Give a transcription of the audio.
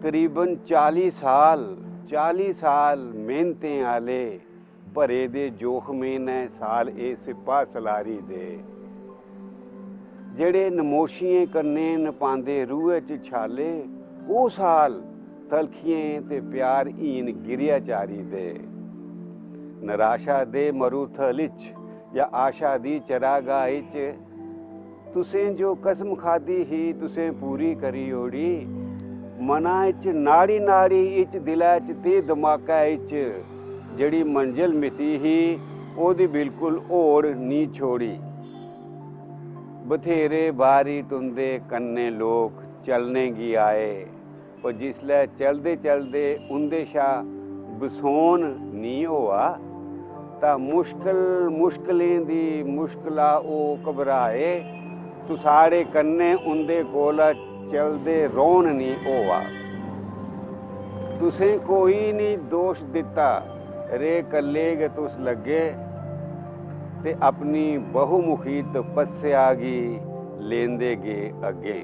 करीबन 40 साल मेहनतें आले भरे दे जोखमे ने साल ए सिपा सलारी दे जेड़े नमोशिएं कन्ने न पांदे रूह च छाले वो साल तलखिएं ते प्यार हीन गिरिया चारी दे निराशा दे मरूथल च या आशा दी चरागाह च तुसें जो कसम खादी ही तुसें पूरी करी ओड़ी मना च नाड़ी नाड़ी इच दिला च ते दमाका च जड़ी मंजिल मिती ही ओदी बिल्कुल होड़ नहीं छोड़ी बथेरे बारी तुंदे कन्ने लोग चलने गी आए पर जिसलै चलदे चलदे उंदे शा बसोन नहीं होआ तां मुश्कलें दी मुश्कला ओह घबराए तुसाड़े कन्ने उंदे कोला चलदे रौन नहीं होआ तुसें कोई नहीं दोष दिता रे कल्ले गै तुस लगे ते अपनी बहुमुखी तपस्या गी लेंदे गे अग्गे।